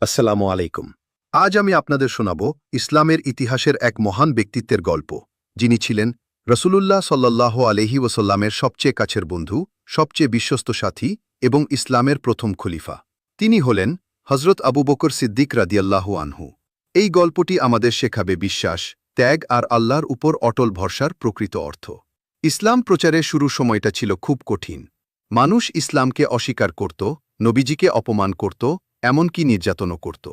আসসালামু আলাইকুম। আজ আমি আপনাদের শোনাব ইসলামের ইতিহাসের এক মহান ব্যক্তিত্বের গল্প, যিনি ছিলেন রসূলুল্লাহ সাল্লাল্লাহু আলাইহি ওয়াসাল্লামের সবচেয়ে কাছের বন্ধু, সবচেয়ে বিশ্বস্ত সাথী এবং ইসলামের প্রথম খলিফা। তিনি হলেন হজরত আবু বকর সিদ্দিক রাদিয়াল্লাহু আনহু। এই গল্পটি আমাদের শেখাবে বিশ্বাস, ত্যাগ আর আল্লাহর উপর অটল ভরসার প্রকৃত অর্থ। ইসলাম প্রচারের শুরুর সময়টা ছিল খুব কঠিন। মানুষ ইসলামকে অস্বীকার করত, নবীজিকে অপমান করত, এমনকি নির্যাতনও করত।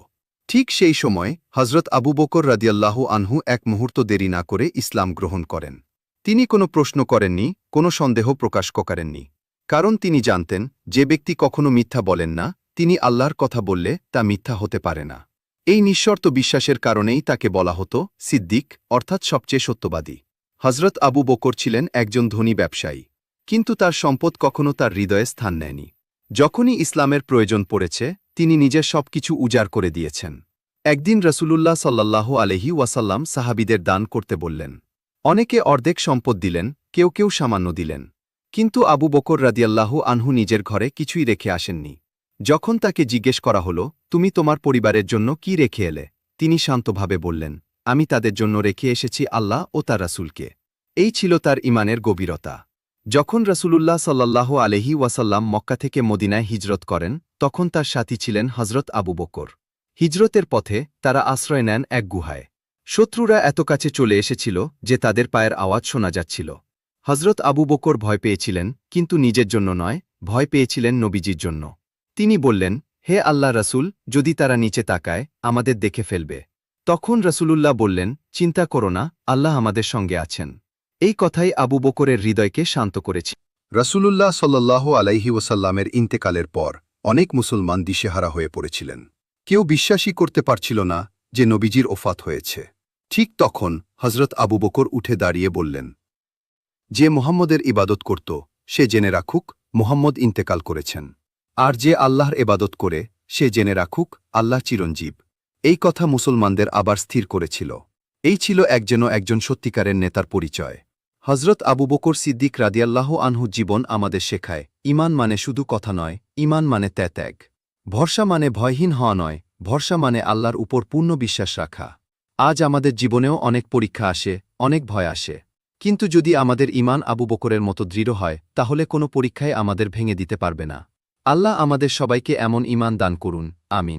ঠিক সেই সময় হজরত আবু বকর রাদিয়াল্লাহু আনহু এক মুহূর্ত দেরি না করে ইসলাম গ্রহণ করেন। তিনি কোনো প্রশ্ন করেননি, কোনো সন্দেহ প্রকাশ করেননি। কারণ তিনি জানতেন, যে ব্যক্তি কখনো মিথ্যা বলেন না, তিনি আল্লাহর কথা বললে তা মিথ্যা হতে পারে না। এই নিঃশর্ত বিশ্বাসের কারণেই তাকে বলা হতো সিদ্দিক, অর্থাৎ সবচেয়ে সত্যবাদী। হজরত আবু বকর ছিলেন একজন ধনী ব্যবসায়ী, কিন্তু তার সম্পদ কখনো তার হৃদয়ে স্থান নেয়নি। যখনই ইসলামের প্রয়োজন পড়েছে, তিনি নিজের সবকিছু উজাড় করে দিয়েছেন। একদিন রসূলুল্লাহ সাল্লাল্লাহু আলাইহি ওয়াসাল্লাম সাহাবীদের দান করতে বললেন। অনেকে অর্ধেক সম্পদ দিলেন, কেউ কেউ সামান্য দিলেন। কিন্তু আবু বকর রাদিয়াল্লাহু আনহু নিজের ঘরে কিছুই রেখে আসেননি। যখন তাকে জিজ্ঞেস করা হল, তুমি তোমার পরিবারের জন্য কি রেখে এলে, তিনি শান্তভাবে বললেন, আমি তাদের জন্য রেখে এসেছি আল্লাহ ও তার রাসূলকে। এই ছিল তার ঈমানের গভীরতা। যখন রসূলুল্লাহ সাল্লাল্লাহু আলাইহি ওয়াসাল্লাম মক্কা থেকে মদিনায় হিজরত করেন, তখন তার সাথী ছিলেন হজরত আবু বকর। হিজরতের পথে তারা আশ্রয় নেন এক গুহায়। শত্রুরা এত কাছে চলে এসেছিল যে তাদের পায়ের আওয়াজ শোনা যাচ্ছিল। হজরত আবু বকর ভয় পেয়েছিলেন, কিন্তু নিজের জন্য নয়, ভয় পেয়েছিলেন নবীজির জন্য। তিনি বললেন, হে আল্লাহ রাসূল, যদি তারা নিচে তাকায়, আমাদের দেখে ফেলবে। তখন রসূলুল্লাহ বললেন, চিন্তা করো না, আল্লাহ আমাদের সঙ্গে আছেন। এই কথাই আবু বকরের হৃদয়কে শান্ত করেছে। রাসূলুল্লাহ সাল্লাল্লাহু আলাইহি ওয়াসাল্লামের ইন্তেকালের পর অনেক মুসলমান দিশেহারা হয়ে পড়েছিলেন। কেউ বিশ্বাসই করতে পারছিল না যে নবীজির ওফাত হয়েছে। ঠিক তখন হজরত আবু বকর উঠে দাঁড়িয়ে বললেন, যে মুহাম্মদের ইবাদত করত, সে জেনে রাখুক মুহাম্মদ ইন্তেকাল করেছেন। আর যে আল্লাহর ইবাদত করে, সে জেনে রাখুক আল্লাহ চিরঞ্জীব। এই কথা মুসলমানদের আবার স্থির করেছিল। এই ছিল একজন সত্যিকারের নেতার পরিচয়। হজরত আবু বকর সিদ্দিক রাদিয়াল্লাহু আনহু জীবন আমাদের শেখায়, ঈমান মানে শুধু কথা নয়, ঈমান মানে ত্যাগ। ভরসা মানে ভয়হীন হওয়া নয়, ভরসা মানে আল্লাহর উপর পূর্ণ বিশ্বাস রাখা। আজ আমাদের জীবনেও অনেক পরীক্ষা আসে, অনেক ভয় আসে। কিন্তু যদি আমাদের ঈমান আবু বকরের মতো দৃঢ় হয়, তাহলে কোনো পরীক্ষায় আমাদের ভেঙে দিতে পারবে না। আল্লাহ আমাদের সবাইকে এমন ঈমান দান করুন, আমিন।